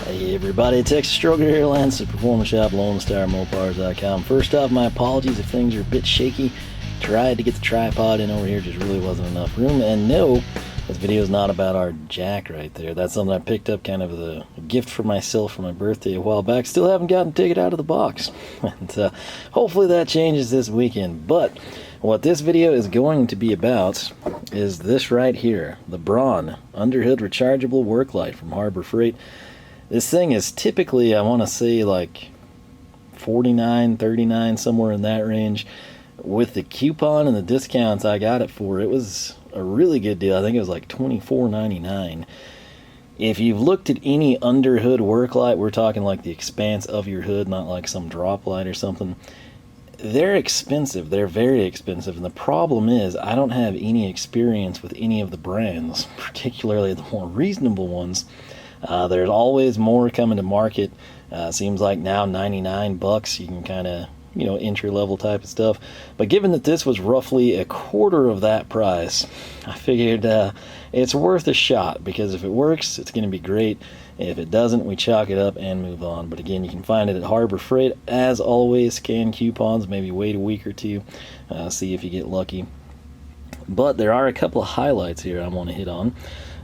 Hey everybody, it's Texas Stroker here, Lance at Performance Shop, LoneStarMopars.com. First off, my apologies if things are a bit shaky. Tried to get the tripod in over here, just really wasn't enough room. And no, this video is not about our jack right there. That's something I picked up kind of as a gift for myself for my birthday a while back. Still haven't gotten to take it out of the box. And hopefully that changes this weekend. But what this video is going to be about is this right here, the Braun Underhood Rechargeable Work Light from Harbor Freight. This thing is typically, I want to say, like $49, $39, somewhere in that range. With the coupon and the discounts I got it for, it was a really good deal. I think it was like $24.99. If you've looked at any underhood work light, we're talking like the expanse of your hood, not like some drop light or something. They're expensive. They're very expensive. And the problem is, I don't have any experience with any of the brands, particularly the more reasonable ones. There's always more coming to market. Seems like now 99 bucks you can kind of, entry level type of stuff. But given that this was roughly a quarter of that price, I figured it's worth a shot, because if it works, it's going to be great. If it doesn't, we chalk it up and move on. But again, you can find it at Harbor Freight. As always, scan coupons, maybe wait a week or two, see if you get lucky. But there are a couple of highlights here I want to hit on.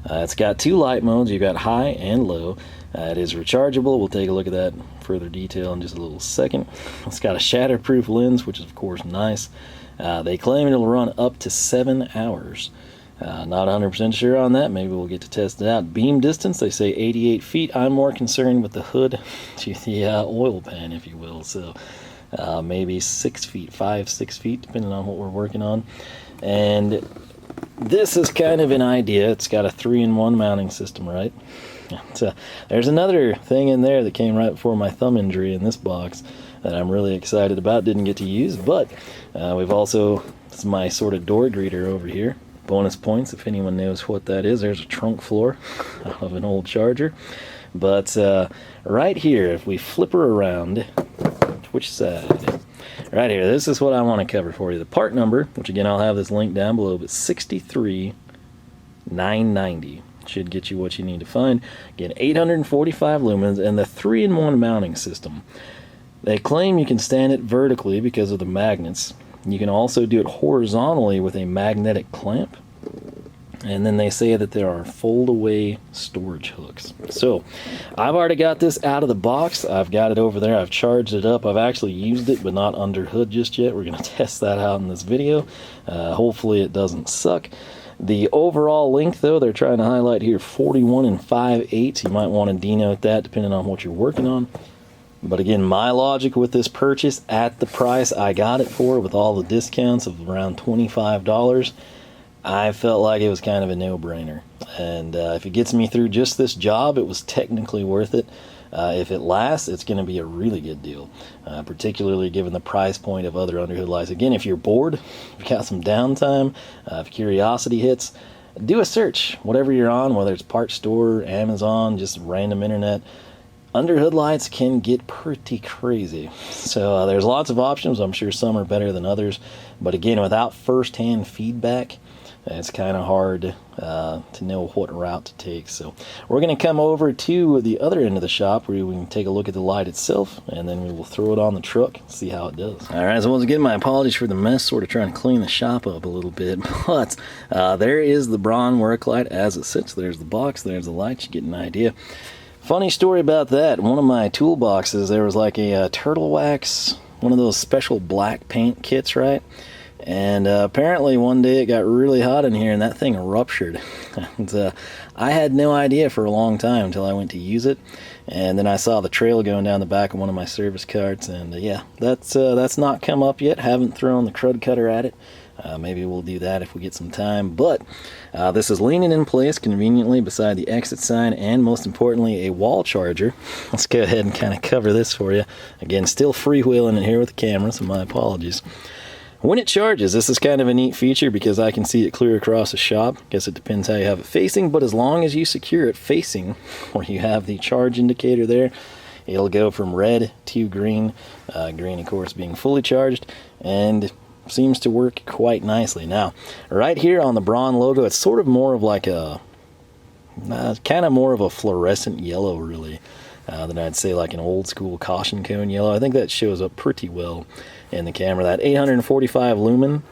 It's got two light modes. You've got high and low. It is rechargeable. We'll take a look at that in further detail in just a little second. It's got a shatterproof lens, which is of course nice. They claim it'll run up to 7 hours. Not 100% sure on that. Maybe we'll get to test it out. Beam distance, they say 88 feet. I'm more concerned with the hood to the oil pan, if you will. So maybe 6 feet, 5-6 feet, depending on what we're working on. And this is kind of an idea. It's got a 3-in-1 mounting system, right? So there's another thing in there that came right before my thumb injury in this box that I'm really excited about. Didn't get to use, but we've also, this is my sort of door greeter over here. Bonus points if anyone knows what that is. There's a trunk floor of an old Charger. But right here, if we flip her around, which side? Right here, this is what I want to cover for you. The part number, which again I'll have this link down below, but 63990 should get you what you need to find. Again, 845 lumens and the 3-in-1 mounting system. They claim you can stand it vertically because of the magnets. You can also do it horizontally with a magnetic clamp. And then they say that there are fold-away storage hooks. So I've already got this out of the box. I've got it over there. I've charged it up. I've actually used it, but not under hood just yet. We're going to test that out in this video. Hopefully it doesn't suck. The overall length, though, they're trying to highlight here 41 5/8. You might want to denote that depending on what you're working on. But again, my logic with this purchase at the price I got it for, with all the discounts of around $25, I felt like it was kind of a no-brainer. And if it gets me through just this job, it was technically worth it. If it lasts, it's going to be a really good deal, particularly given the price point of other underhood lights. Again, if you're bored, if you've got some downtime, if curiosity hits, do a search. Whatever you're on, whether it's Parts Store, Amazon, just random internet, underhood lights can get pretty crazy. So there's lots of options. I'm sure some are better than others. But again, without first-hand feedback, it's kind of hard to know what route to take. So we're going to come over to the other end of the shop where we can take a look at the light itself, and then we will throw it on the truck and see how it does. All right, so once again, my apologies for the mess, sort of trying to clean the shop up a little bit. But there is the Braun work light as it sits. There's the box, there's the light. You get an idea. Funny story about that. One of my toolboxes, there was like a turtle wax, one of those special black paint kits, right? And apparently one day it got really hot in here and that thing ruptured. And I had no idea for a long time until I went to use it. And then I saw the trail going down the back of one of my service carts. And yeah, that's not come up yet. Haven't thrown the crud cutter at it. Maybe we'll do that if we get some time. But this is leaning in place conveniently beside the exit sign, and most importantly, a wall charger. Let's go ahead and kind of cover this for you. Again, still freewheeling in here with the camera, so my apologies. When it charges, this is kind of a neat feature because I can see it clear across the shop. Guess it depends how you have it facing, but as long as you secure it facing where you have the charge indicator there, it'll go from red to green. Green, of course, being fully charged, and seems to work quite nicely. Now, right here on the Braun logo, it's sort of more of like a kind of more of a fluorescent yellow, really. than I'd say like an old school caution cone yellow. I think that shows up pretty well in the camera. That 845 lumen,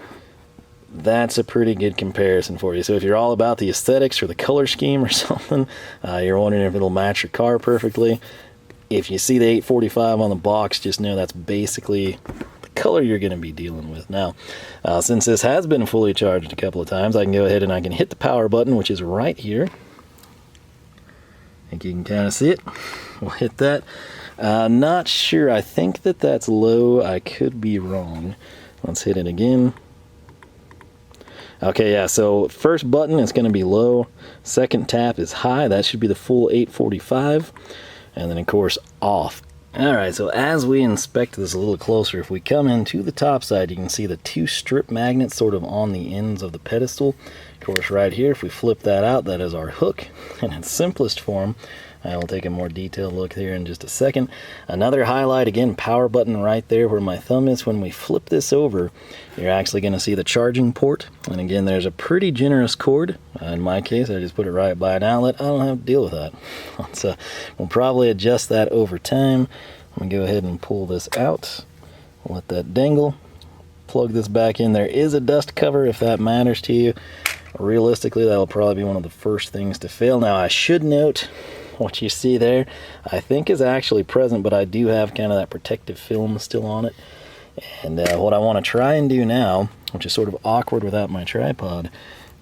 that's a pretty good comparison for you. So if you're all about the aesthetics or the color scheme or something, you're wondering if it'll match your car perfectly, if you see the 845 on the box, just know that's basically the color you're going to be dealing with. Now, since this has been fully charged a couple of times, I can go ahead and I can hit the power button, which is right here. I think you can kind of see it. We'll hit that. Not sure. I think that that's low. I could be wrong. Let's hit it again. Okay, yeah, so first button is going to be low. Second tap is high. That should be the full 845. And then, of course, off. Alright, so as we inspect this a little closer, if we come into the top side, you can see the two strip magnets sort of on the ends of the pedestal. Of course, right here, if we flip that out, that is our hook in its simplest form. I will take a more detailed look here in just a second. Another highlight, again, power button right there where my thumb is. When we flip this over, you're actually going to see the charging port. And again, there's a pretty generous cord. In my case, I just put it right by an outlet. I don't have to deal with that. So we'll probably adjust that over time. I'm going to go ahead and pull this out. Let that dangle. Plug this back in. There is a dust cover if that matters to you. Realistically, that'll probably be one of the first things to fail. Now, I should note, what you see there, I think is actually present, but I do have kind of that protective film still on it. And what I want to try and do now, which is sort of awkward without my tripod,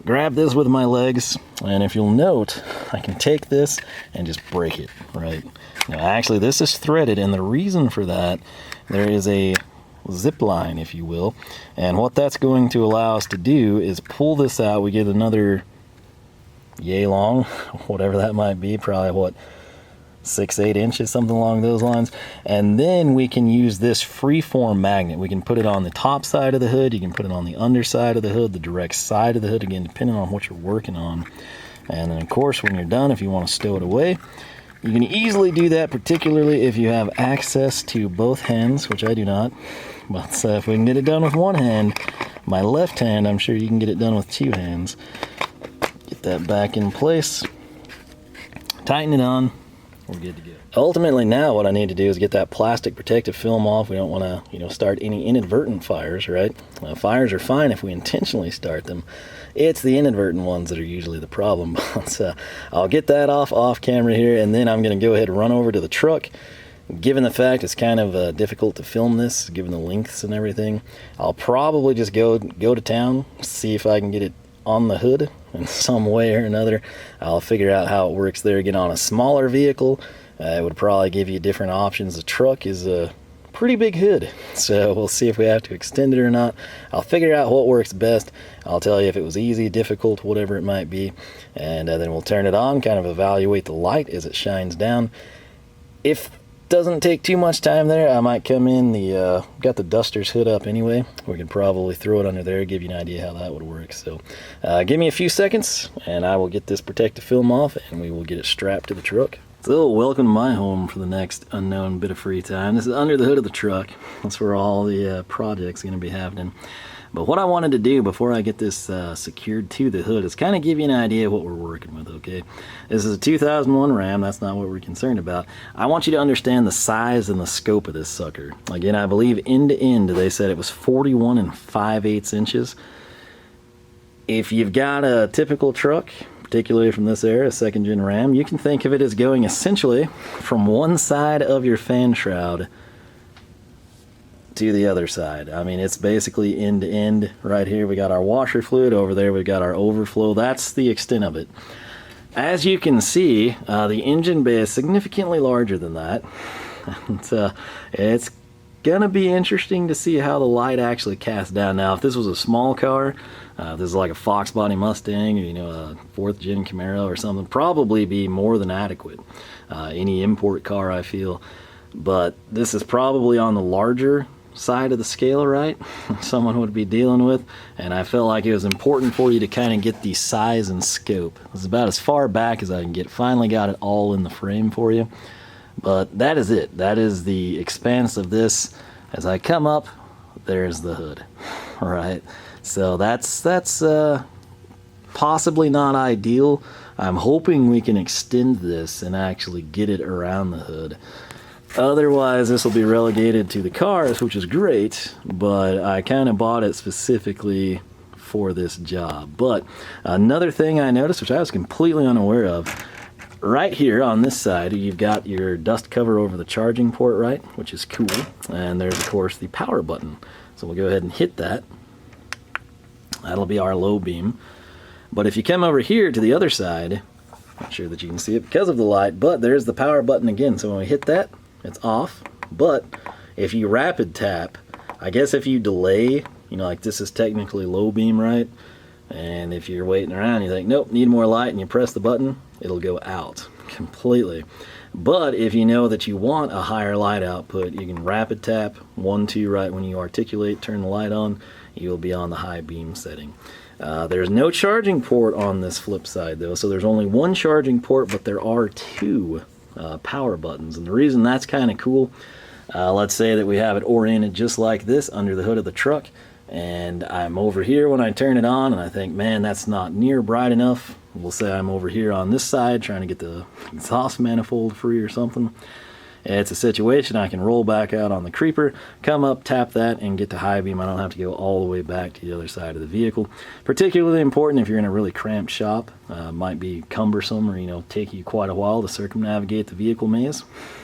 grab this with my legs, and if you'll note, I can take this and just break it, right? Now, actually, this is threaded, and the reason for that, there is a zip line, if you will, and what that's going to allow us to do is pull this out. We get another yay long, whatever that might be, probably what, 6-8 inches, something along those lines. And then we can use this freeform magnet. We can put it on the top side of the hood, you can put it on the underside of the hood, the direct side of the hood, again depending on what you're working on. And then of course when you're done, if you want to stow it away, you can easily do that, particularly if you have access to both hands, which I do not. But if we can get it done with one hand, my left hand, I'm sure you can get it done with two hands. Get that back in place, tighten it on, we're good to go. Ultimately now what I need to do is get that plastic protective film off. We don't want to, start any inadvertent fires, right? Fires are fine if we intentionally start them. It's the inadvertent ones that are usually the problem. But I'll get that off camera here, and then I'm going to go ahead and run over to the truck. Given the fact it's kind of difficult to film this, given the lengths and everything, I'll probably just go to town, see if I can get it on the hood in some way or another. I'll figure out how it works there. Again, on a smaller vehicle, it would probably give you different options. The truck is a pretty big hood, so we'll see if we have to extend it or not. I'll figure out what works best. I'll tell you if it was easy, difficult, whatever it might be, and then we'll turn it on, kind of evaluate the light as it shines down. If doesn't take too much time there, I might come in, got the Duster's hood up anyway. We can probably throw it under there, give you an idea how that would work. So give me a few seconds and I will get this protective film off and we will get it strapped to the truck. So welcome to my home for the next unknown bit of free time. This is under the hood of the truck. That's where all the projects are going to be happening. But what I wanted to do before I get this secured to the hood is kind of give you an idea of what we're working with, okay? This is a 2001 Ram. That's not what we're concerned about. I want you to understand the size and the scope of this sucker. Again, I believe end to end, they said it was 41 5/8 inches. If you've got a typical truck, particularly from this era, a second-gen Ram, you can think of it as going essentially from one side of your fan shroud to the other side. I mean, it's basically end to end. Right here we got our washer fluid, over there we've got our overflow. That's the extent of it. As you can see, the engine bay is significantly larger than that. And, it's gonna be interesting to see how the light actually casts down. Now if this was a small car, if this is like a Fox body Mustang or a 4th gen Camaro or something, probably be more than adequate. Any import car, I feel. But this is probably on the larger side of the scale, right? Someone would be dealing with, and I felt like it was important for you to kind of get the size and scope. This is about as far back as I can get. Finally got it all in the frame for you, but that is it. That is the expanse of this. As I come up, there's the hood. All right, so that's possibly not ideal. I'm hoping we can extend this and actually get it around the hood. Otherwise, this will be relegated to the cars, which is great, but I kind of bought it specifically for this job. But another thing I noticed, which I was completely unaware of, right here on this side, you've got your dust cover over the charging port, right, which is cool. And there's, of course, the power button. So we'll go ahead and hit that. That'll be our low beam. But if you come over here to the other side, not sure that you can see it because of the light, but there's the power button again. So when we hit that, it's off. But if you rapid tap, I guess if you delay, you know, like this is technically low beam, right? And if you're waiting around, you think, nope, need more light, and you press the button, it'll go out completely. But if you know that you want a higher light output, you can rapid tap 1, 2 right when you articulate, turn the light on, you'll be on the high beam setting. There's no charging port on this flip side though, so there's only one charging port, but there are 2 power buttons. And the reason that's kind of cool, let's say that we have it oriented just like this under the hood of the truck, and I'm over here when I turn it on and I think, man, that's not near bright enough. We'll say I'm over here on this side trying to get the exhaust manifold free or something. It's a situation I can roll back out on the creeper, come up, tap that, and get to high beam. I don't have to go all the way back to the other side of the vehicle. Particularly important if you're in a really cramped shop. Might be cumbersome or, you know, take you quite a while to circumnavigate the vehicle maze.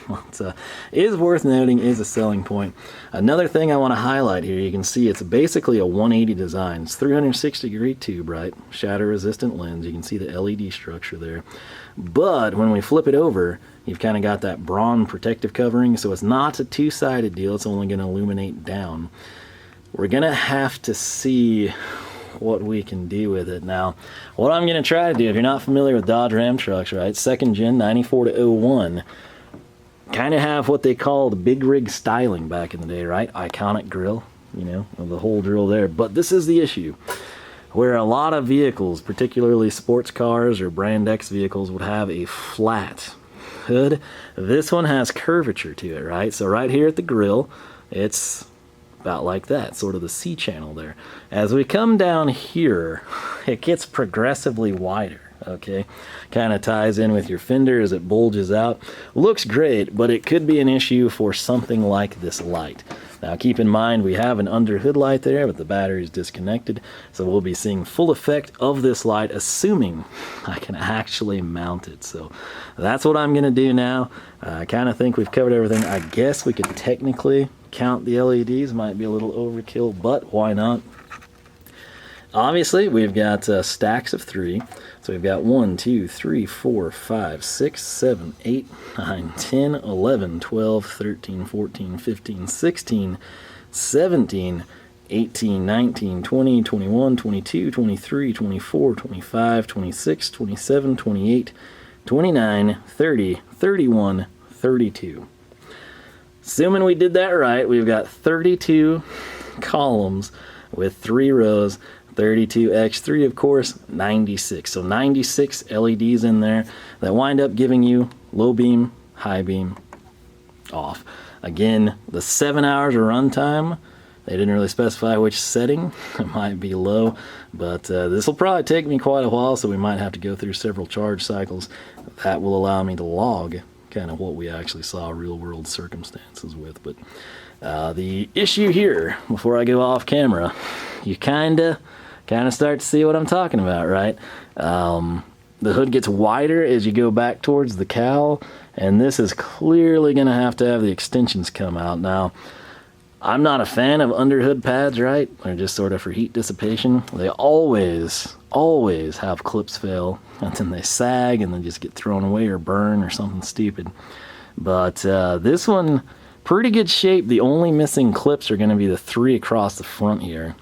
What is worth noting is a selling point. Another thing I want to highlight here, you can see it's basically a 180 design. It's 360-degree tube, right? Shatter-resistant lens. You can see the LED structure there. But when we flip it over, you've kind of got that Braun protective covering, so it's not a two-sided deal. It's only going to illuminate down. We're going to have to see what we can do with it. Now, what I'm going to try to do, if you're not familiar with Dodge Ram trucks, right, second gen 94 to 01, kind of have what they call the big rig styling back in the day, right? Iconic grill, you know, the whole drill there. But this is the issue, where a lot of vehicles, particularly sports cars or Brand X vehicles, would have a flat hood. This one has curvature to it, right? So right here at the grill, it's about like that, sort of the C channel there. As we come down here, it gets progressively wider, okay? Kind of ties in with your fender as it bulges out. Looks great, but it could be an issue for something like this light. Now keep in mind we have an underhood light there, but the battery is disconnected, so we'll be seeing full effect of this light, assuming I can actually mount it. So that's what I'm going to do now. I kind of think we've covered everything. I guess we could technically count the LEDs, might be a little overkill, but why not? Obviously, we've got stacks of 3. So we've got 1, 2, 3, 4, 5, 6, 7, 8, 9, 10, 11, 12, 13, 14, 15, 16, 17, 18, 19, 20, 21, 22, 23, 24, 25, 26, 27, 28, 29, 30, 31, 32. Assuming we did that right, we've got 32 columns with 3 rows. 32x3, of course, 96. So 96 LEDs in there that wind up giving you low beam, high beam, off. Again, the 7 hours of runtime, they didn't really specify which setting. It might be low, but this will probably take me quite a while, so we might have to go through several charge cycles. That will allow me to log kind of what we actually saw real world circumstances with. But the issue here, before I go off camera, you kind of start to see what I'm talking about, right? The hood gets wider as you go back towards the cowl, and this is clearly going to have the extensions come out. Now, I'm not a fan of underhood pads, right? They're just sort of for heat dissipation. They always have clips fail, and then they sag and then just get thrown away or burn or something stupid. But this one, pretty good shape. The only missing clips are going to be the 3 across the front here.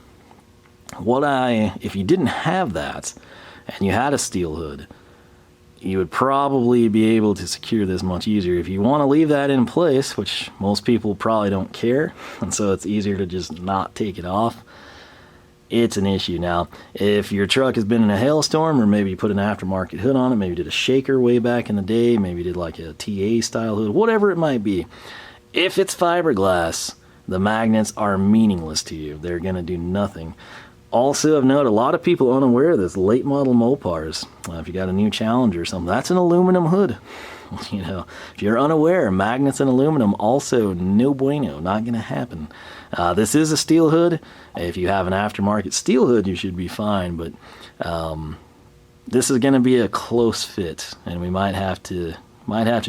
If you didn't have that and you had a steel hood, you would probably be able to secure this much easier. If you want to leave that in place, which most people probably don't care, and so it's easier to just not take it off, it's an issue. Now, if your truck has been in a hailstorm, or maybe you put an aftermarket hood on it, maybe did a shaker way back in the day, maybe did like a TA style hood, whatever it might be, if it's fiberglass, the magnets are meaningless to you. They're going to do nothing. Also, I've noted a lot of people unaware of this. Late model Mopars, if you got a new Challenger or something, that's an aluminum hood. You know, if you're unaware, magnets and aluminum also no bueno, not going to happen. This is a steel hood. If you have an aftermarket steel hood, you should be fine, but this is going to be a close fit, and we might have to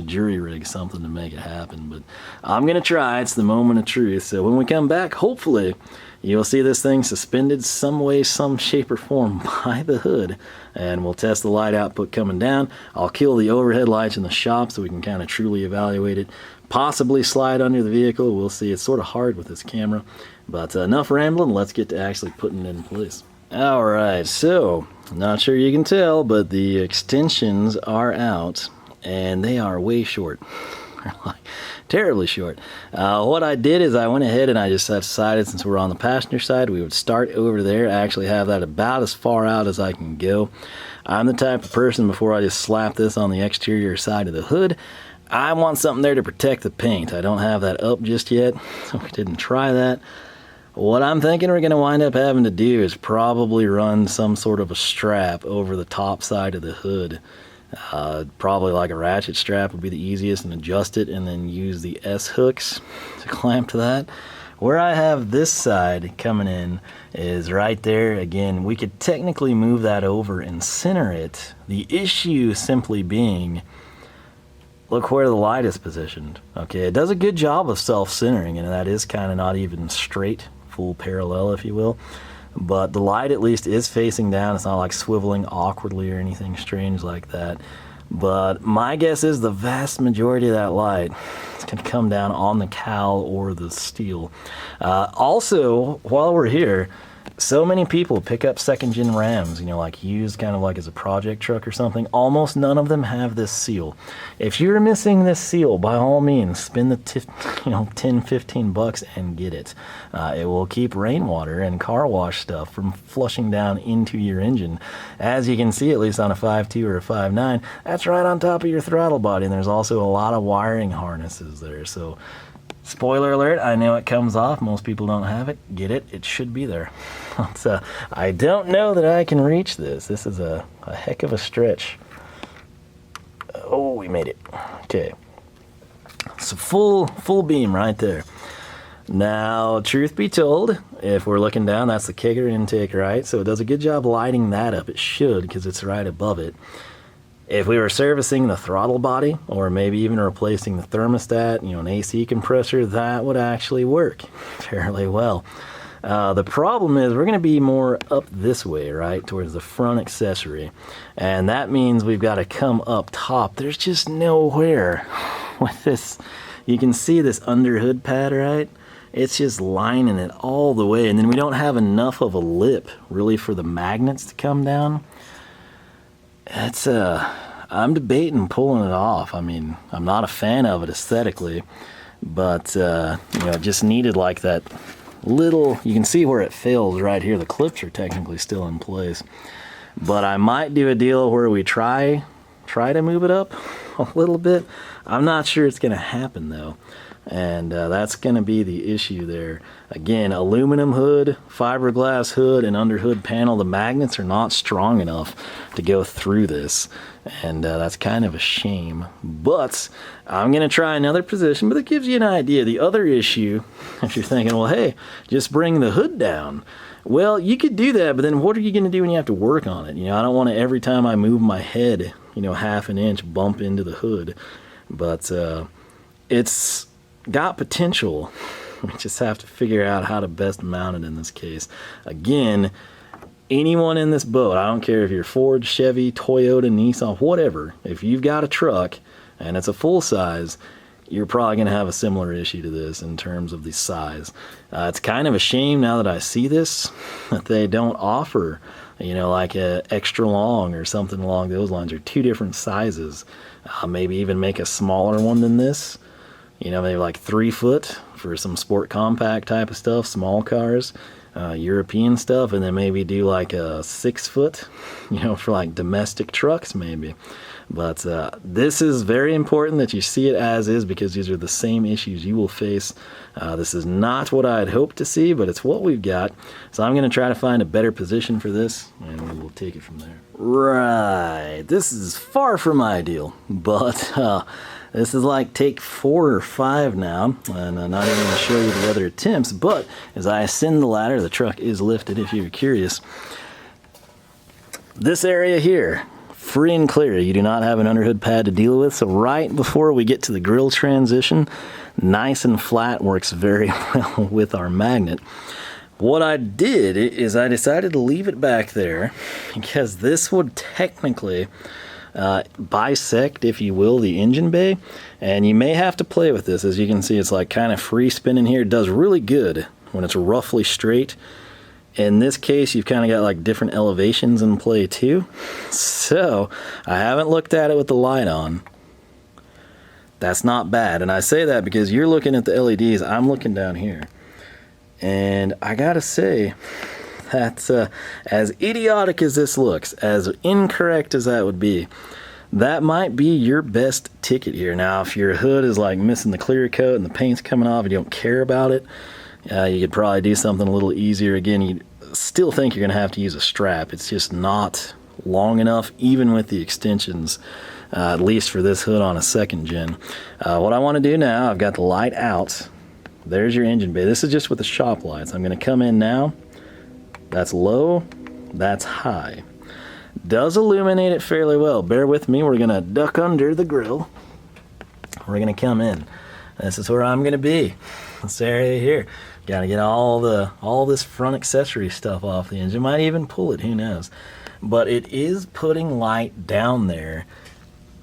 jury rig something to make it happen, but I'm going to try. It's the moment of truth. So when we come back, hopefully you'll see this thing suspended some way, some shape or form by the hood, and we'll test the light output coming down. I'll kill the overhead lights in the shop so we can kind of truly evaluate it. Possibly slide under the vehicle. We'll see. It's sort of hard with this camera, but enough rambling. Let's get to actually putting it in place. All right, so not sure you can tell, but the extensions are out, and they are way short. They're like terribly short. What I did is I went ahead and I just decided, since we're on the passenger side, we would start over there. I actually have that about as far out as I can go. I'm the type of person, before I just slap this on the exterior side of the hood, I want something there to protect the paint. I don't have that up just yet, so we didn't try that. What I'm thinking we're going to wind up having to do is probably run some sort of a strap over the top side of the hood. Probably like a ratchet strap would be the easiest, and adjust it and then use the S hooks to clamp to that. Where I have this side coming in is right there. Again, we could technically move that over and center it. The issue simply being, look where the light is positioned. Okay, it does a good job of self-centering, and that is kind of not even straight, full parallel, if you will. But the light at least is facing down. It's not like swiveling awkwardly or anything strange like that. But my guess is the vast majority of that light is going to come down on the cowl or the steel. Also, while we're here, so many people pick up second-gen Rams, you know, like used kind of like as a project truck or something. Almost none of them have this seal. If you're missing this seal, by all means, spend the $10-15 and get it. It will keep rainwater and car wash stuff from flushing down into your engine. As you can see, at least on a 5.2 or a 5.9, that's right on top of your throttle body, and there's also a lot of wiring harnesses there. So, spoiler alert, I know it comes off. Most people don't have it. Get it. It should be there. I don't know that I can reach this. This is a heck of a stretch. Oh, we made it. Okay. So full beam right there. Now, truth be told, if we're looking down, that's the kicker intake, right? So it does a good job lighting that up. It should, because it's right above it. If we were servicing the throttle body, or maybe even replacing the thermostat, you know, an AC compressor, that would actually work fairly well. The problem is we're going to be more up this way, right, towards the front accessory. And that means we've got to come up top. There's just nowhere with this. You can see this underhood pad, right? It's just lining it all the way. And then we don't have enough of a lip, really, for the magnets to come down. It's I'm debating pulling it off. I mean, I'm not a fan of it aesthetically, but you know, it just needed like that little, you can see where it fails right here. The clips are technically still in place, but I might do a deal where we try to move it up a little bit. I'm not sure it's going to happen though. And that's going to be the issue there. Again, aluminum hood, fiberglass hood, and underhood panel. The magnets are not strong enough to go through this. And that's kind of a shame. But I'm going to try another position, but it gives you an idea. The other issue, if you're thinking, well, hey, just bring the hood down. Well, you could do that, but then what are you going to do when you have to work on it? You know, I don't want to, every time I move my head, you know, half an inch, bump into the hood. But it's got potential. We just have to figure out how to best mount it in this case. Again, anyone in this boat, I don't care if you're Ford, Chevy, Toyota, Nissan, whatever, if you've got a truck and it's a full size, you're probably going to have a similar issue to this in terms of the size. It's kind of a shame now that I see this that they don't offer, you know, like a extra long or something along those lines, or two different sizes. Maybe even make a smaller one than this. You know, maybe like 3 foot for some sport compact type of stuff, small cars. European stuff, and then maybe do like a 6 foot, you know, for like domestic trucks maybe. But this is very important that you see it as is, because these are the same issues you will face. This is not what I'd hoped to see, but it's what we've got. So I'm going to try to find a better position for this, and we will take it from there. Right, this is far from ideal, but this is like take 4 or 5 now, and I'm not even going to show you the other attempts, but as I ascend the ladder, the truck is lifted if you're curious. This area here, free and clear. You do not have an underhood pad to deal with, so right before we get to the grill transition, nice and flat, works very well with our magnet. What I did is I decided to leave it back there because this would technically bisect, if you will, the engine bay, and you may have to play with this. As you can see, it's like kind of free spinning here. It does really good when it's roughly straight. In this case, you've kind of got like different elevations in play too. So I haven't looked at it with the light on. That's not bad, and I say that because you're looking at the LEDs, I'm looking down here. And I gotta say, that's as idiotic as this looks, as incorrect as that would be, that might be your best ticket here. Now, if your hood is like missing the clear coat and the paint's coming off and you don't care about it, you could probably do something a little easier. Again, you still think you're gonna have to use a strap. It's just not long enough, even with the extensions, at least for this hood on a 2nd gen. What I want to do now, I've got the light out. There's your engine bay. This is just with the shop lights. I'm going to come in now. That's low. That's high. Does illuminate it fairly well. Bear with me. We're going to duck under the grill. We're going to come in. This is where I'm going to be. This area here. Got to get all this front accessory stuff off the engine. Might even pull it. Who knows? But it is putting light down there,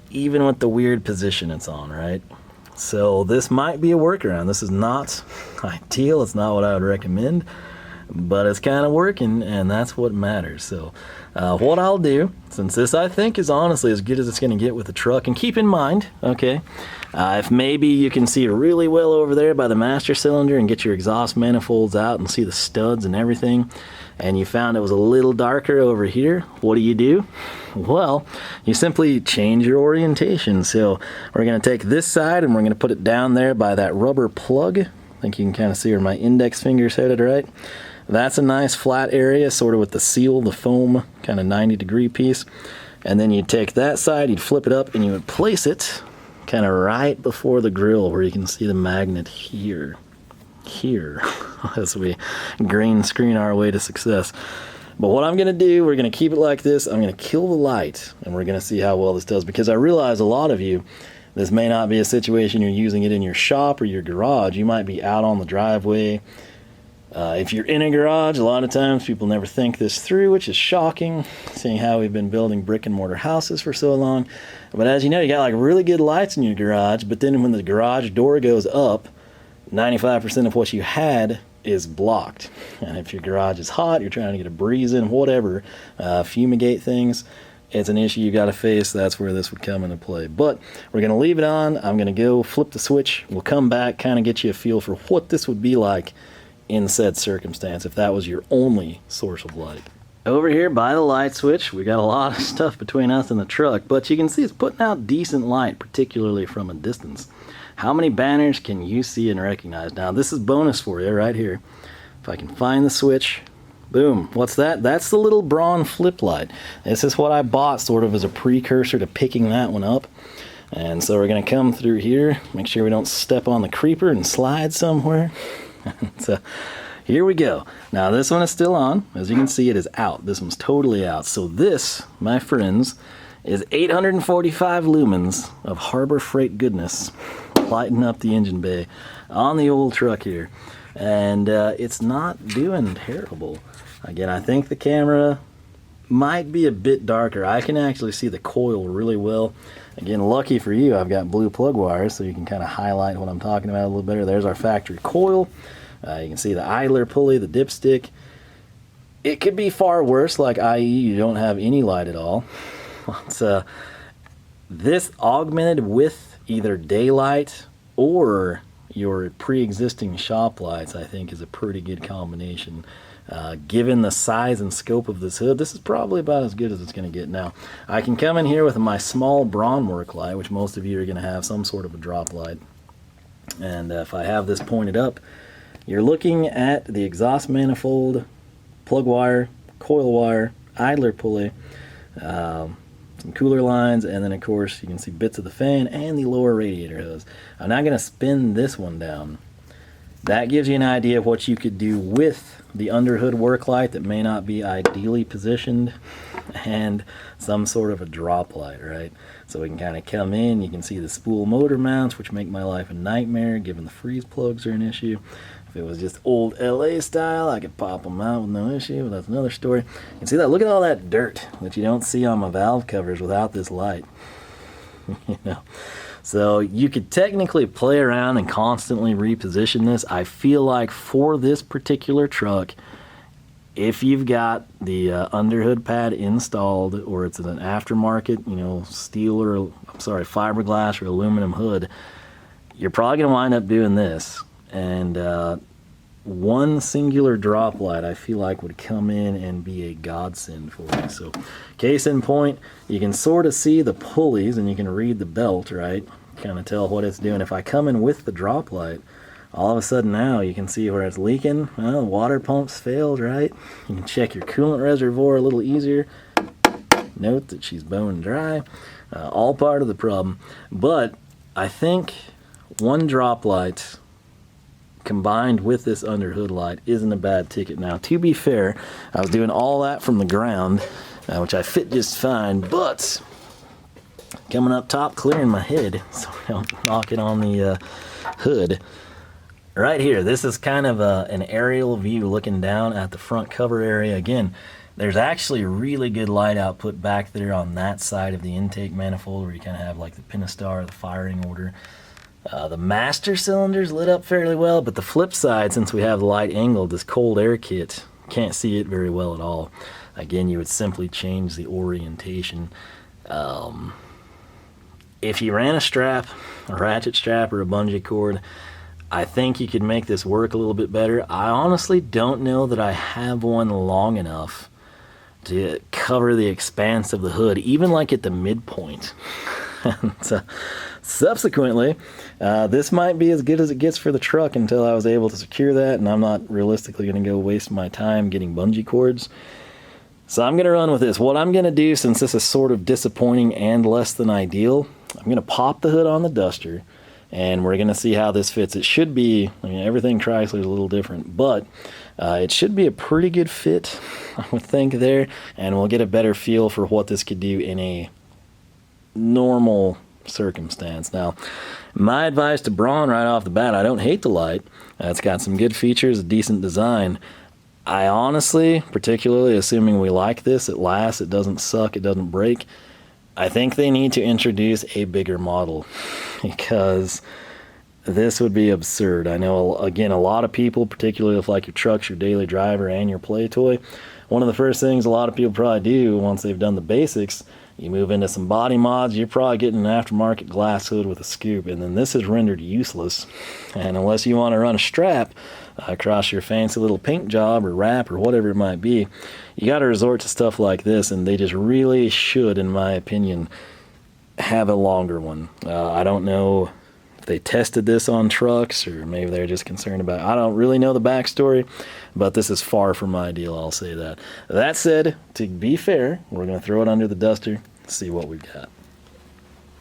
even with the weird position it's on, right? So this might be a workaround. This is not ideal. It's not what I would recommend, but it's kind of working, and that's what matters. So what I'll do, since this I think is honestly as good as it's going to get with the truck, and keep in mind, okay, if maybe you can see really well over there by the master cylinder and get your exhaust manifolds out and see the studs and everything, and you found it was a little darker over here, what do? Well, you simply change your orientation. So we're going to take this side and we're going to put it down there by that rubber plug. I think you can kind of see where my index finger's headed, right? That's a nice flat area, sort of with the seal, the foam, kind of 90-degree piece. And then you'd take that side, you'd flip it up, and you would place it kind of right before the grill where you can see the magnet here, as we green screen our way to success. But what I'm going to do, we're going to keep it like this. I'm going to kill the light, and we're going to see how well this does, because I realize a lot of you, this may not be a situation you're using it in your shop or your garage. You might be out on the driveway. If you're in a garage, a lot of times people never think this through, which is shocking, seeing how we've been building brick and mortar houses for so long. But as you know, you got like really good lights in your garage, but then when the garage door goes up, 95% of what you had is blocked. And if your garage is hot, you're trying to get a breeze in, whatever, fumigate things, it's an issue you got to face. That's where this would come into play. But we're going to leave it on. I'm going to go flip the switch. We'll come back, kind of get you a feel for what this would be like in said circumstance if that was your only source of light. Over here by the light switch, we got a lot of stuff between us and the truck, but you can see it's putting out decent light, particularly from a distance. How many banners can you see and recognize? Now, this is bonus for you right here. If I can find the switch, boom. What's that? That's the little Braun flip light. This is what I bought sort of as a precursor to picking that one up. And so we're going to come through here, make sure we don't step on the creeper and slide somewhere. So here we go. Now, this one is still on. As you can see, it is out. This one's totally out. So this, my friends, is 845 lumens of Harbor Freight goodness lighting up the engine bay on the old truck here. And it's not doing terrible. Again, I think the camera might be a bit darker. I can actually see the coil really well. Again, lucky for you, I've got blue plug wires, so you can kind of highlight what I'm talking about a little better. There's our factory coil. You can see the idler pulley, the dipstick. It could be far worse, like i.e. you don't have any light at all. But, this augmented with either daylight or your pre-existing shop lights, I think, is a pretty good combination. Given the size and scope of this hood, this is probably about as good as it's going to get. Now, I can come in here with my small Braun work light, which most of you are going to have some sort of a drop light. And if I have this pointed up, you're looking at the exhaust manifold, plug wire, coil wire, idler pulley, some cooler lines, and then of course you can see bits of the fan and the lower radiator hose. I'm not going to spin this one down. That gives you an idea of what you could do with the underhood work light that may not be ideally positioned, and some sort of a drop light, right? So we can kind of come in, you can see the spool motor mounts, which make my life a nightmare given the freeze plugs are an issue. If it was just old LA style, I could pop them out with no issue, but that's another story. You can see that, look at all that dirt that you don't see on my valve covers without this light. You know, so you could technically play around and constantly reposition this. I feel like for this particular truck, if you've got the underhood pad installed, or it's an aftermarket, you know, steel or, I'm sorry, fiberglass or aluminum hood, you're probably going to wind up doing this. And one singular drop light I feel like would come in and be a godsend for you. So case in point, you can sort of see the pulleys and you can read the belt, right? Kind of tell what it's doing. If I come in with the drop light, all of a sudden now you can see where it's leaking. Well, the water pump's failed, right? You can check your coolant reservoir a little easier. Note that she's bone dry. All part of the problem. But I think one drop light combined with this underhood light isn't a bad ticket. Now, to be fair, I was doing all that from the ground, which I fit just fine, but coming up top, clearing my head so I don't knock it on the hood. Right here, this is kind of an aerial view looking down at the front cover area. Again, there's actually really good light output back there on that side of the intake manifold where you kind of have like the Pentastar, the firing order. The master cylinder's lit up fairly well, but the flip side, since we have the light angled, this cold air kit, can't see it very well at all. Again, you would simply change the orientation. If you ran a strap, a ratchet strap, or a bungee cord, I think you could make this work a little bit better. I honestly don't know that I have one long enough to cover the expanse of the hood, even like at the midpoint. So, subsequently, this might be as good as it gets for the truck until I was able to secure that, and I'm not realistically going to go waste my time getting bungee cords. So I'm going to run with this. What I'm going to do, since this is sort of disappointing and less than ideal, I'm going to pop the hood on the Duster, and we're going to see how this fits. It should be, I mean, everything Chrysler is a little different, but it should be a pretty good fit, I would think, there, and we'll get a better feel for what this could do in a normal circumstance. Now, my advice to Braun right off the bat, I don't hate the light. It's got some good features, a decent design. I honestly, particularly assuming we like this, it lasts, it doesn't suck, it doesn't break, I think they need to introduce a bigger model, because this would be absurd. I know, again, a lot of people, particularly if like your truck's your daily driver and your play toy, one of the first things a lot of people probably do once they've done the basics, you move into some body mods, you're probably getting an aftermarket glass hood with a scoop, and then this is rendered useless. And unless you want to run a strap across your fancy little paint job or wrap or whatever it might be, you got to resort to stuff like this, and they just really should, in my opinion, have a longer one. I don't know if they tested this on trucks, or maybe they're just concerned about it. I don't really know the backstory, but this is far from ideal, I'll say that. That said, to be fair, we're going to throw it under the Duster, see what we've got.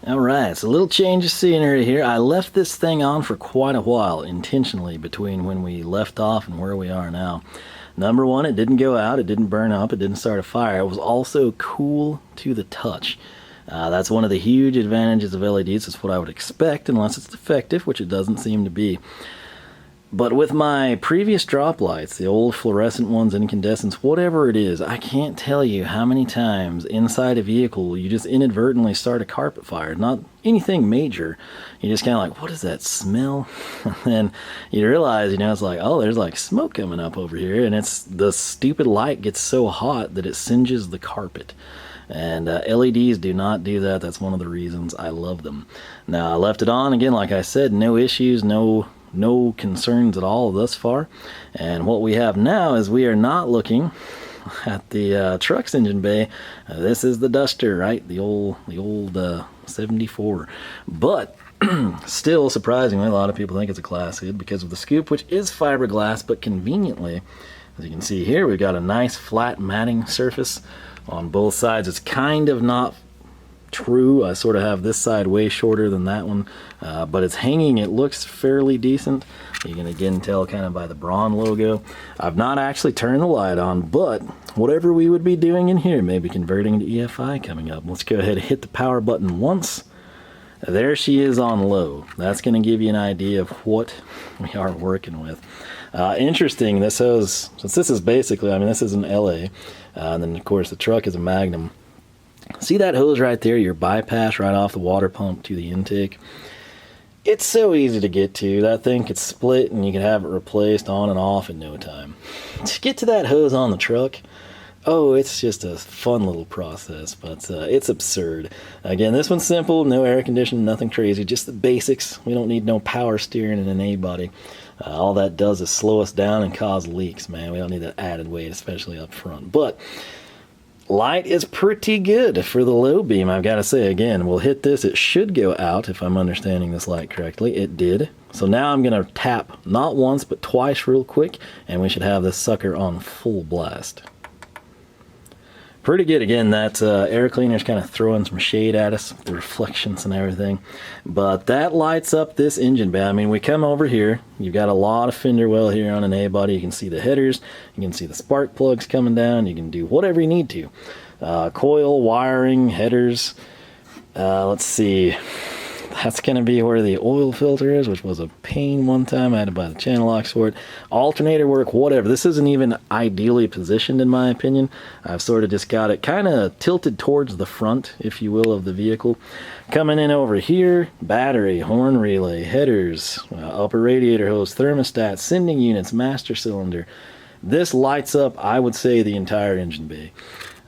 Alright, so a little change of scenery here. I left this thing on for quite a while, intentionally, between when we left off and where we are now. Number one, it didn't go out, it didn't burn up, it didn't start a fire. It was also cool to the touch. That's one of the huge advantages of LEDs. It's what I would expect, unless it's defective, which it doesn't seem to be. But with my previous drop lights, the old fluorescent ones, incandescents, whatever it is, I can't tell you how many times inside a vehicle you just inadvertently start a carpet fire. Not anything major. You just kind of like, what is that smell? And then you realize, you know, it's like, oh, there's like smoke coming up over here, and it's the stupid light gets so hot that it singes the carpet. And LEDs do not do that. That's one of the reasons I love them. Now, I left it on, again, like I said, no issues, no no concerns at all thus far. And what we have now is we are not looking at the truck's engine bay. This is the Duster, right? The old 74. But still, surprisingly, a lot of people think it's a glass hood because of the scoop, which is fiberglass, but conveniently, as you can see here, we've got a nice flat matting surface on both sides. It's kind of not true. I sort of have this side way shorter than that one, but it's hanging. It looks fairly decent. You can again tell kind of by the Braun logo. I've not actually turned the light on, but whatever we would be doing in here, maybe converting to EFI coming up. Let's go ahead and hit the power button once. There she is on low. That's going to give you an idea of what we are working with. Interesting, this hose, since this is basically, I mean, this is an LA, and then of course the truck is a Magnum. See that hose right there, your bypass right off the water pump to the intake? It's so easy to get to. That thing could split and you could have it replaced on and off in no time. To get to that hose on the truck, oh, it's just a fun little process, but it's absurd. Again, this one's simple, no air conditioning, nothing crazy, just the basics. We don't need no power steering in an A-body. All that does is slow us down and cause leaks, man. We don't need that added weight, especially up front. But light is pretty good for the low beam, I've got to say. Again, we'll hit this. It should go out if I'm understanding this light correctly. It did. So now I'm going to tap not once but twice real quick, and we should have this sucker on full blast. Pretty good. Again, that air cleaner's kind of throwing some shade at us, the reflections and everything. But that lights up this engine bay. I mean, we come over here, you've got a lot of fender well here on an A-body. You can see the headers, you can see the spark plugs coming down, you can do whatever you need to. Coil, wiring, headers. Let's see. That's going to be where the oil filter is, which was a pain one time. I had to buy the channel locks for it. Alternator work, whatever. This isn't even ideally positioned in my opinion. I've sort of just got it kind of tilted towards the front, if you will, of the vehicle. Coming in over here, battery, horn relay, headers, upper radiator hose, thermostat, sending units, master cylinder. This lights up, I would say, the entire engine bay.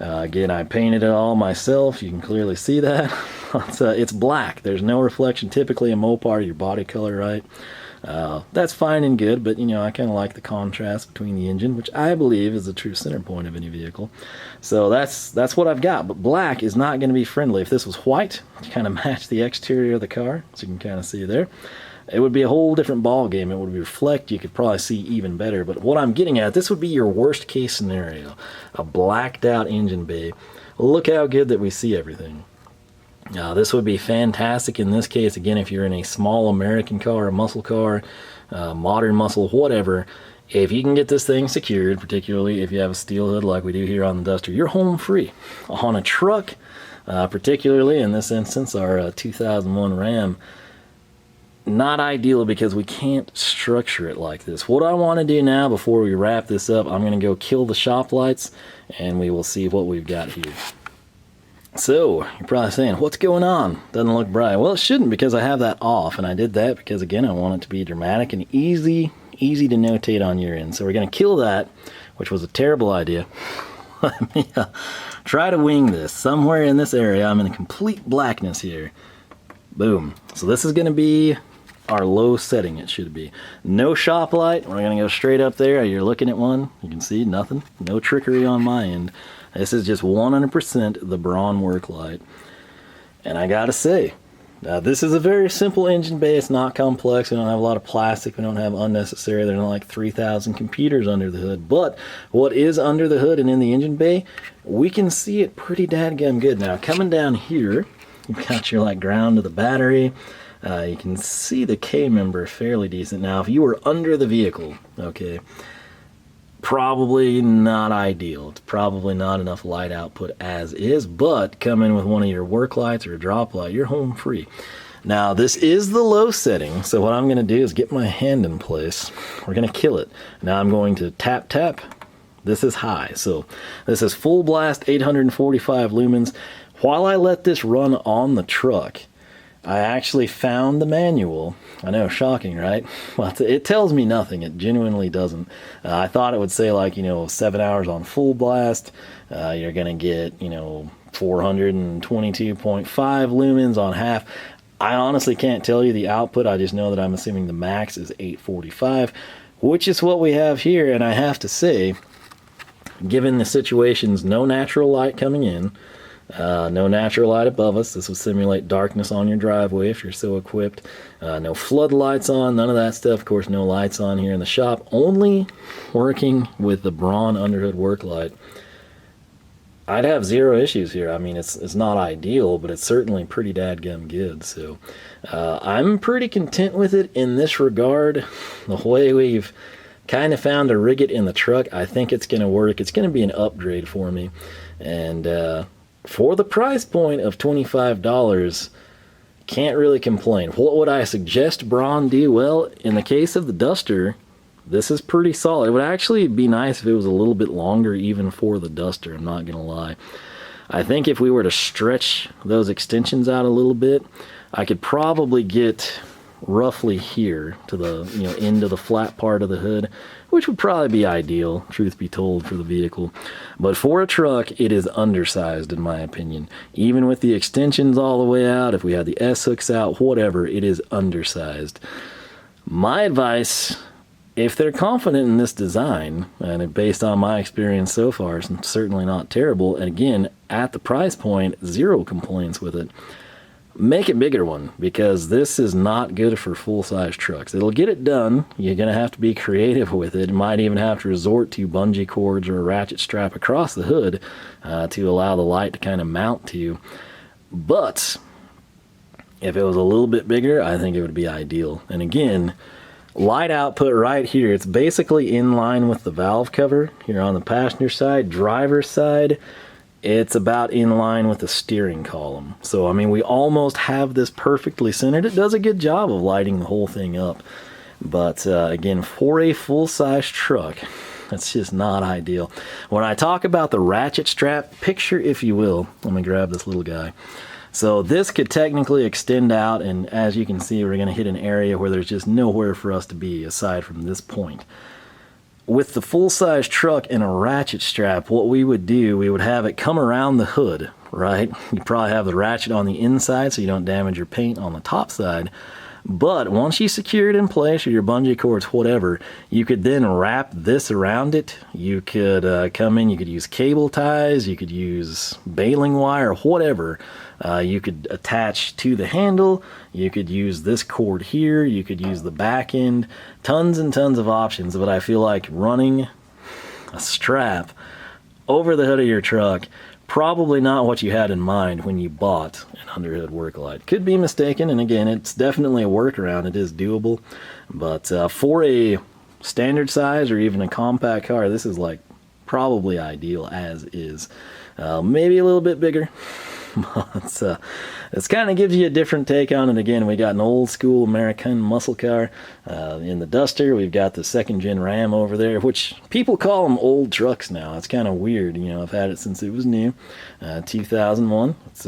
Again, I painted it all myself. You can clearly see that. It's black. There's no reflection. Typically a Mopar, your body color, right? That's fine and good, but you know, I kind of like the contrast between the engine, which I believe is the true center point of any vehicle. So that's what I've got. But black is not going to be friendly. If this was white, to kind of match the exterior of the car, so you can kind of see there, it would be a whole different ball game. It would reflect. You could probably see even better. But what I'm getting at, this would be your worst case scenario. A blacked out engine bay. Look how good that we see everything. This would be fantastic in this case, again, if you're in a small American car, a muscle car, modern muscle, whatever. If you can get this thing secured, particularly if you have a steel hood like we do here on the Duster, you're home free. On a truck, particularly in this instance, our 2001 Ram, not ideal because we can't structure it like this. What I want to do now before we wrap this up, I'm going to go kill the shop lights and we will see what we've got here. So, you're probably saying, what's going on? Doesn't look bright. Well, it shouldn't, because I have that off, and I did that because, again, I want it to be dramatic and easy to notate on your end. So we're going to kill that, which was a terrible idea. Let me try to wing this. Somewhere in this area, I'm in complete blackness here. Boom. So this is going to be our low setting, it should be. No shop light. We're going to go straight up there. You're looking at one. You can see nothing. No trickery on my end. This is just 100% the Braun work light. And I gotta say, this is a very simple engine bay. It's not complex. We don't have a lot of plastic. We don't have unnecessary. There's not like 3,000 computers under the hood. But what is under the hood and in the engine bay, we can see it pretty dadgum good. Now, coming down here, you've got your like ground to the battery. You can see the K-member fairly decent. Now, if you were under the vehicle, okay, probably not ideal. It's probably not enough light output as is, but come in with one of your work lights or a drop light, you're home free. Now, this is the low setting, so what I'm going to do is get my hand in place. We're going to kill it. Now I'm going to tap. This is high, so this is full blast, 845 lumens. While I let this run on the truck, I actually found the manual. I know, shocking, right? Well, it tells me nothing. It genuinely doesn't. I thought it would say, like, 7 hours on full blast. You're going to get, 422.5 lumens on half. I honestly can't tell you the output. I just know that I'm assuming the max is 845, which is what we have here. And I have to say, given the situations, no natural light coming in, no natural light above us. This will simulate darkness on your driveway if you're so equipped. No floodlights on, none of that stuff. Of course, no lights on here in the shop. Only working with the Braun Underhood work light. I'd have zero issues here. I mean, it's not ideal, but it's certainly pretty dadgum good. So I'm pretty content with it in this regard. The way we've kind of found to rig it in the truck, I think it's going to work. It's going to be an upgrade for me. And for the price point of $25, can't really complain. What would I suggest Braun do? Well, in the case of the Duster, this is pretty solid. It would actually be nice if it was a little bit longer even for the Duster, I'm not gonna lie. I think if we were to stretch those extensions out a little bit, I could probably get roughly here to the end of the flat part of the hood, which would probably be ideal, truth be told, for the vehicle. But for a truck, it is undersized in my opinion. Even with the extensions all the way out, if we had the S-hooks out, whatever, it is undersized. My advice, if they're confident in this design, and based on my experience so far, it's certainly not terrible, and again, at the price point, zero complaints with it, make a bigger one, because this is not good for full-size trucks. It'll get it done. You're going to have to be creative with it. You might even have to resort to bungee cords or a ratchet strap across the hood to allow the light to kind of mount to. But if it was a little bit bigger, I think it would be ideal. And again, light output right here, it's basically in line with the valve cover here on the passenger side. Driver's side, it's about in line with the steering column. So I mean, we almost have this perfectly centered. It does a good job of lighting the whole thing up. But again, for a full-size truck, that's just not ideal. When I talk about the ratchet strap, picture, if you will, let me grab this little guy. So this could technically extend out, and as you can see, we're going to hit an area where there's just nowhere for us to be aside from this point. With the full-size truck and a ratchet strap, what we would do, we would have it come around the hood, right? You probably have the ratchet on the inside so you don't damage your paint on the top side. But once you secure it in place, or your bungee cords, whatever, you could then wrap this around it. You could come in, you could use cable ties, you could use baling wire, whatever. You could attach to the handle, you could use this cord here, you could use the back end, tons and tons of options. But I feel like running a strap over the hood of your truck, probably not what you had in mind when you bought an underhood work light. Could be mistaken, and again, it's definitely a workaround. It is doable, but for a standard size or even a compact car, this is like probably ideal as is. Maybe a little bit bigger. It's kind of gives you a different take on it. Again, we got an old school American muscle car in the Duster. We've got the 2nd gen Ram over there, which people call them old trucks now. It's kind of weird. You know, I've had it since it was new, 2001. It's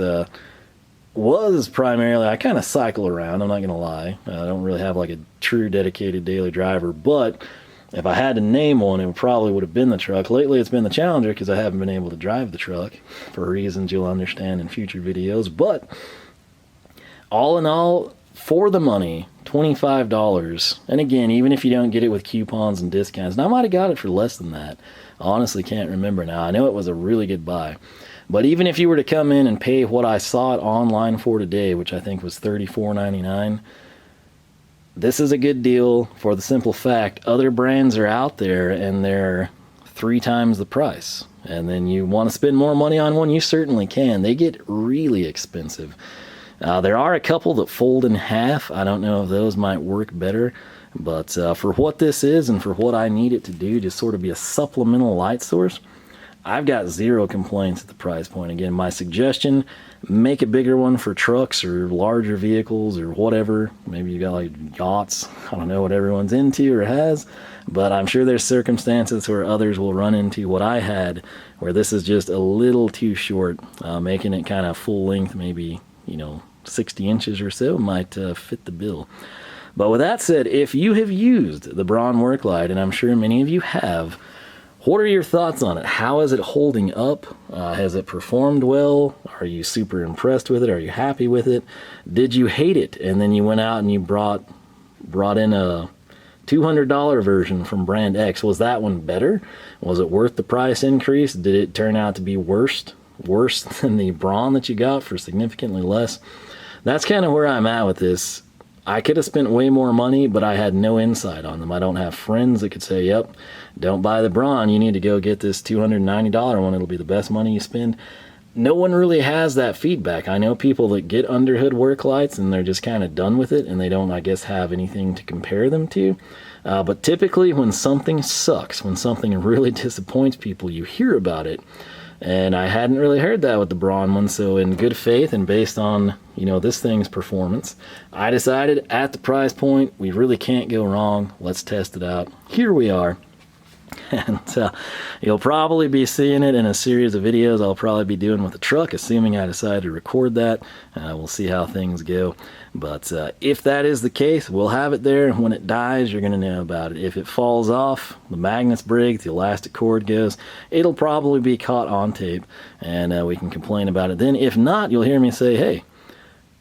was primarily, I kind of cycle around, I'm not gonna lie. I don't really have like a true dedicated daily driver, but if I had to name one, it probably would have been the truck. Lately, it's been the Challenger because I haven't been able to drive the truck for reasons you'll understand in future videos. But all in all, for the money, $25. And again, even if you don't get it with coupons and discounts, and I might have got it for less than that. I honestly can't remember now. I know it was a really good buy. But even if you were to come in and pay what I saw it online for today, which I think was $34.99, this is a good deal for the simple fact other brands are out there and they're 3 times the price. And then you want to spend more money on one, you certainly can. They get really expensive. There are a couple that fold in half. I don't know if those might work better. But for what this is and for what I need it to do, just sort of be a supplemental light source, I've got zero complaints at the price point. Again, my suggestion, make a bigger one for trucks or larger vehicles or whatever. Maybe you got like yachts. I don't know what everyone's into or has, but I'm sure there's circumstances where others will run into what I had, where this is just a little too short. Making it kind of full length, maybe, 60 inches or so might fit the bill. But with that said, if you have used the Braun work light, and I'm sure many of you have, What are your thoughts on it? How is it holding up? Has it performed well? Are you super impressed with it? Are you happy with it? Did you hate it and then you went out and you brought in a $200 version from brand X? Was that one better? Was it worth the price increase? Did it turn out to be worse than the Braun that you got for significantly less? That's kind of where I'm at with this. I could have spent way more money, but I had no insight on them. I don't have friends that could say, yep, don't buy the Braun. You need to go get this $290 one. It'll be the best money you spend. No one really has that feedback. I know people that get Underhood work lights and they're just kind of done with it and they don't, I guess, have anything to compare them to. But typically when something sucks, when something really disappoints people, you hear about it. And I hadn't really heard that with the Braun one, so in good faith and based on, this thing's performance, I decided at the price point, we really can't go wrong. Let's test it out. Here we are. And you'll probably be seeing it in a series of videos I'll probably be doing with the truck, assuming I decide to record that. We'll see how things go. But if that is the case, we'll have it there. When it dies, you're going to know about it. If it falls off, the magnets break, the elastic cord goes, it'll probably be caught on tape, and we can complain about it then. If not, you'll hear me say, hey,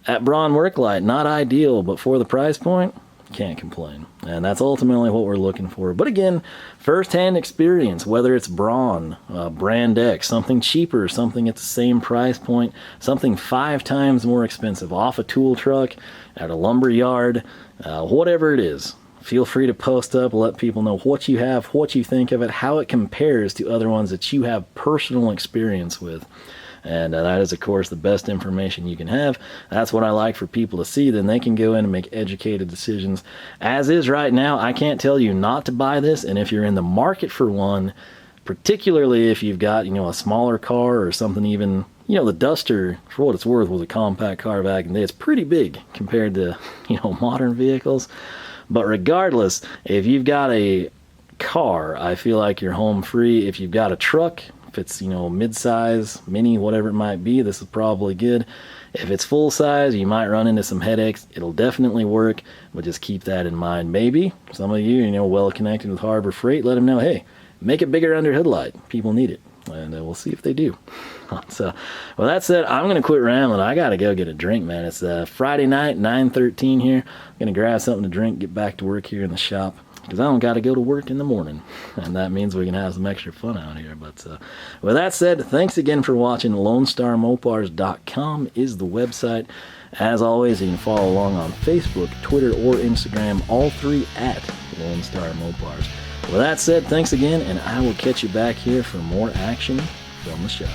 at Braun work light, not ideal, but for the price point, can't complain. And that's ultimately what we're looking for. But again, first-hand experience, whether it's Braun, brand X, something cheaper, something at the same price point, something 5 times more expensive, off a tool truck, at a lumber yard, whatever it is, feel free to post up, let people know what you have, what you think of it, how it compares to other ones that you have personal experience with. And that is, of course, the best information you can have. That's what I like for people to see. Then they can go in and make educated decisions. As is right now, I can't tell you not to buy this. And if you're in the market for one, particularly if you've got, a smaller car or something even, the Duster, for what it's worth, was a compact car back in the day. It's pretty big compared to, modern vehicles. But regardless, if you've got a car, I feel like you're home free. If you've got a truck, if it's, mid-size, mini, whatever it might be, this is probably good. If it's full-size, you might run into some headaches. It'll definitely work, but just keep that in mind. Maybe some of you, well-connected with Harbor Freight, let them know, hey, make a bigger Underhood light. People need it, and we'll see if they do. So, well, that said, I'm going to quit rambling. I got to go get a drink, man. It's Friday night, 9:13 here. I'm going to grab something to drink, get back to work here in the shop, because I don't got to go to work in the morning, and that means we can have some extra fun out here. But with that said, thanks again for watching. LoneStarMopars.com is the website. As always, you can follow along on Facebook, Twitter, or Instagram, all 3 at Lone Star Mopars. With that said, thanks again, and I will catch you back here for more action from the shop.